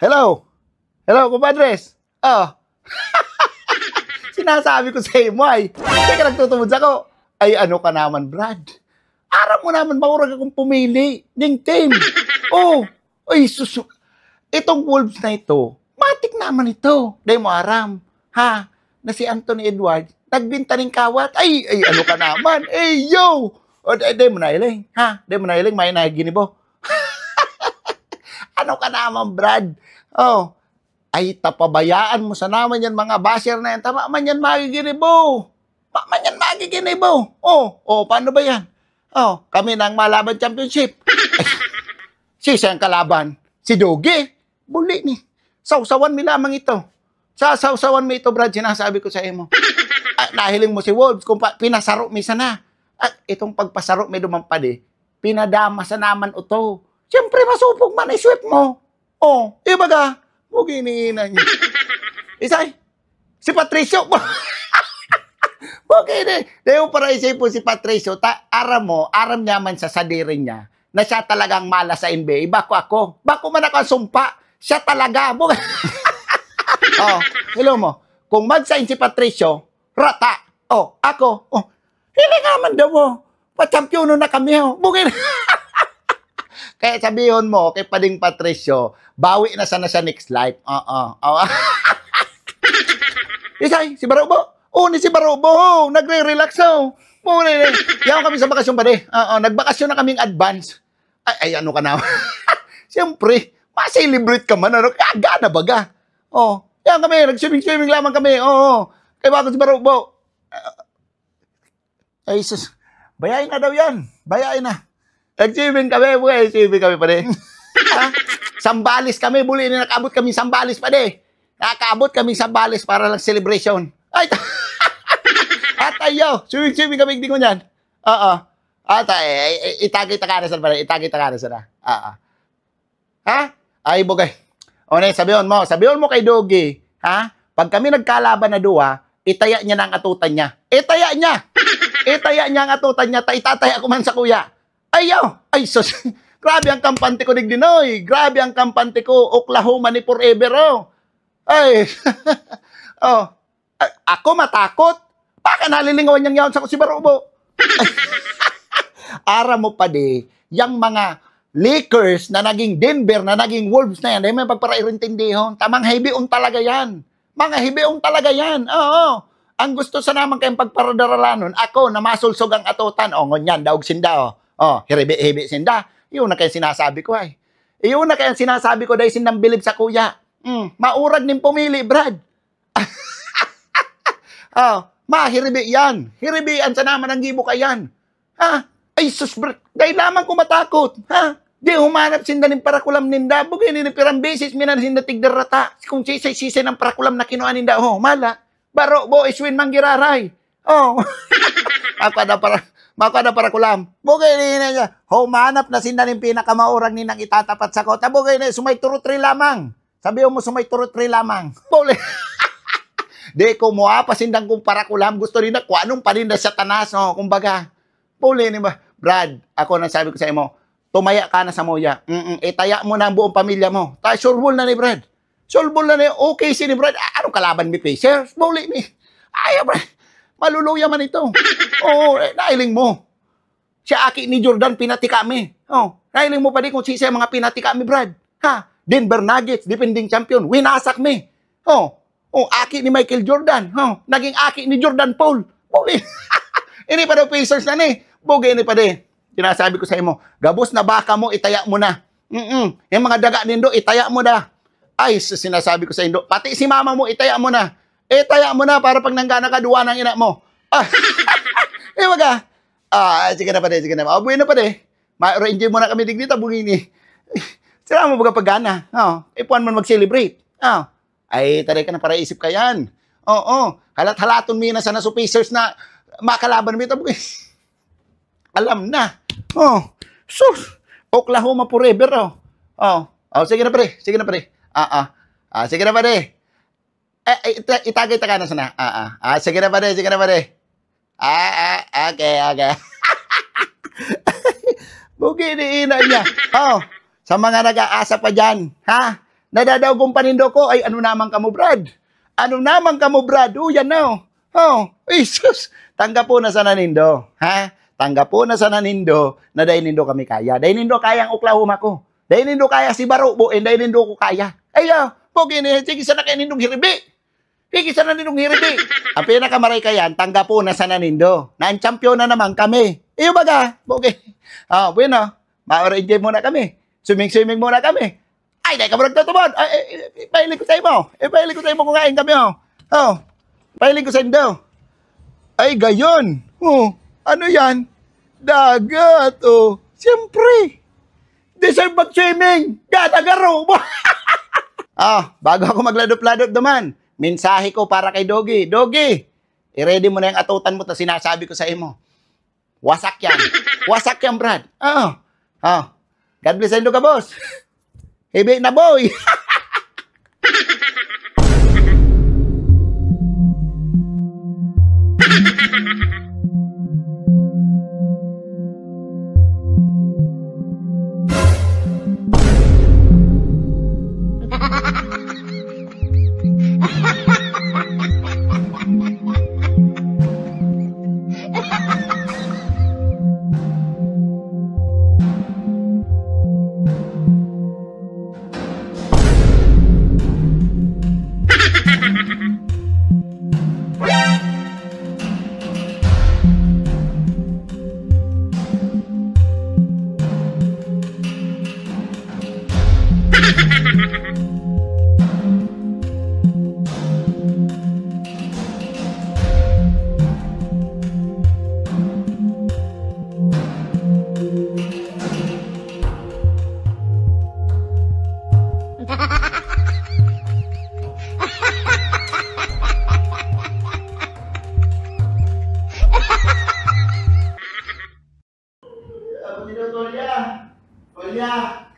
Hello? Hello, kumpadres? Oh. Sinasabi ko sa imo ay, teka nagtutumod ako. Ay ano ka naman, Brad? Aram mo naman, maurag akong pumili. Ding team. Oh, ay susu. Itong Wolves na ito, matik naman ito. Dahil mo aram. Ha? Na si Anthony Edwards, nagbinta ng kawat. Ay, ano ka naman? Ay, yo! O, di mo na iling. Ha? Di mo na iling, may naginibo. Ano ka naman, Brad? Oh, ay tapabayaan mo sa naman yan mga basher na yan. Tama man yan magiginibo. Tama man yan magiginibo. Oh, paano ba yan? Oh, kami nang malaban championship. Si siyang kalaban. Si Doge. Buli ni. Sausawan mi lamang ito. Sa sausawan mi ito, Brad, sinasabi ko sa imo. Nahiling mo si Wolves kung pinasaro mi sana. At itong pagpasaro mi dumampad pinadama sa naman ito. Siyempre, masupog man i-sweep mo. Oh, iba ka. Huwag iniinan niya. Isay, si Patricio. Huwag ini. Dahil para isay po si Patricio, aram niya man sa sadirin niya na siya talagang mala sa NBA. Bako ako. Bako man ako sumpa. Siya talaga. Oh, hello mo. Kung mag-sign si Patricio, rata. Oh, ako. Oh, hindi nga man daw. Pa-championo na kami. Bugin. Kaya sabihin mo, kay Pading Patricio, bawi na sana sa next life. Isay, si Barubo. Ni si Barubo. Nagre-relax. Yaw kami sa bakasyon pa nagbakasyon na kaming advance. Ay, ano ka na? Siyempre, ma-celebrate ka man. Kaga na baga. Yan kami, nag-swimming lamang kami. Kaya bakit si Barubo? Ay, sus. Bayain na daw yan. Bayain na. Nag-swimming kami pa rin. Sambalis kami, buli na nakaabot kami Sambalis pa rin. Nakaabot kami Sambalis para lang celebration. Ay, atayo, swimming kami, hindi ko yan. Itagita ka na sana pa rin, Ha? Ay, bugay. Sabihin mo kay Dogi, ha? Pag kami nagkalaban na duwa, itaya niya na ang atutan niya. Itaya niya ang atutan niya, itataya ko man sa kuya. Ayaw! Ay, sus! Grabe ang kampante ko, Digdinoy! Grabe ang kampante ko! Oklahoma ni forever, Ay! Ako matakot? Baka nalilingawan niyang yaon sa ko si Barubo. Ara mo pa yung mga Lakers na naging Denver, na naging Wolves na yan, may pagparairintindihon. Tamang hibion talaga yan. Mga hibion talaga yan. Oo. Ang gusto sa naman kayong pagparadaralan ako na masulsog ang atutan. Ngunyan, daog sinda, hiribi sinda. Iyon na kaya sinasabi ko ay. Iyon na kaya sinasabi ko dahil sindang bilib sa kuya. Maurag nin pumili, Brad. Hiribi yan. Hiribian sa naman ang gibo ka yan. Ay, sus, Brad. Dahil lamang ko matakot. Di humanap sinda ng parakulam ninda. Bugay ni pirang beses minan sinda tigdarata. Kung sisay ng parakulam na kinuha ninda. Mala. Baro, iswin manggiraray. Makada para kulam. Bugay niya. Humanap na sinda ng pinakamaurang ninang itatapat sa kota. Bugay niya, sumay turutri lamang. Sabi mo, sumay turutri lamang. Bule. Di ko mo pa sindang kung para kulam. Gusto rin na, kung anong paninda sa tanas. Kumbaga. Bule niya ba? Brad, ako nang sabi ko sa imo, tumaya ka na sa moya. Itaya mo na ang buong pamilya mo. Tayo, surbol na ni Brad. Surbol na ni, okay si ni Brad. Anong kalaban ni Pacers? Bule ni. Ayaw, Brad. Maluluya man ito. Nailing mo. Siya aki ni Jordan, pinati kami. Nailing mo pa din kung siya mga pinati kami, Brad. Denver Nuggets, defending champion. Winasak mi. Aki ni Michael Jordan. Naging aki ni Jordan Paul. Bugay. Ini pa daw Pacers na ni. Bugay ni pa din. Sinasabi ko sa imo, gabos na baka mo, itaya mo na. Yung mga daga nindo, itaya mo na. Ay, sinasabi ko sa indo, pati si mama mo, itaya mo na. Itaya mo na para pag nanggana ka, duwa ng ina mo. Iwa ka. Sige na pa din, sige na. Buhay na pa din. Ma-enjoy mo na kami dito, bugay ni. Sira mo baga pagana. Ipuan man mag-celebrate. Ay, taray ka na para isip ka yan. Halat-halaton mo na sana sa Pacers na makalaban mo ito. Alam na. Sus. Oklahoma forever. Sige na pre. Sige na pre. Sige na pre. Itagay ka na sana. Sige na pre. Sige na pre. Okay. Bugi ni ina niya. Sa mga nag-aasa pa dyan, ha? Nadadawgong panindo ko. Ay, ano naman ka mo, Brad? Ano naman ka mo, Brad? Yan na. Oh, Jesus. Tanggap po na sa nanindo. Ha? Tanggap po na sa nanindo na dahil nindo kami kaya. Dahil nindo kaya ang Oklahoma ko. Dahil nindo kaya si Barubo, dahil nindo ko kaya. Ay, pogi ni, sige sana kayo nindong hiribi. Sige sana nindong hiribi. Ang pinakamaray kayan, tanggap po na sa nanindo. Na ang champion na naman kami. Iyo baga, pogi. Bueno, ma-enjoy muna kami. Swimming muna kami. Ay, dahil ka mo nagtutubod. Ipahilig ko sa'yo mo. Ipahilig ko sa'yo mo kung kain kami, Ipahilig ko sa'yo daw. Ay, gayon. Ano yan? Dagat, Siyempre. Deserve mag-swimming. Gatagaro. Bago ako magladop-ladop naman, mensahe ko para kay Dogi. Dogi, i-ready mo na yung atutan mo, sinasabi ko sa imo. Wasak yan. Wasak yan, Brad. God bless you ka, boss. Hibi na, boy. Tolya!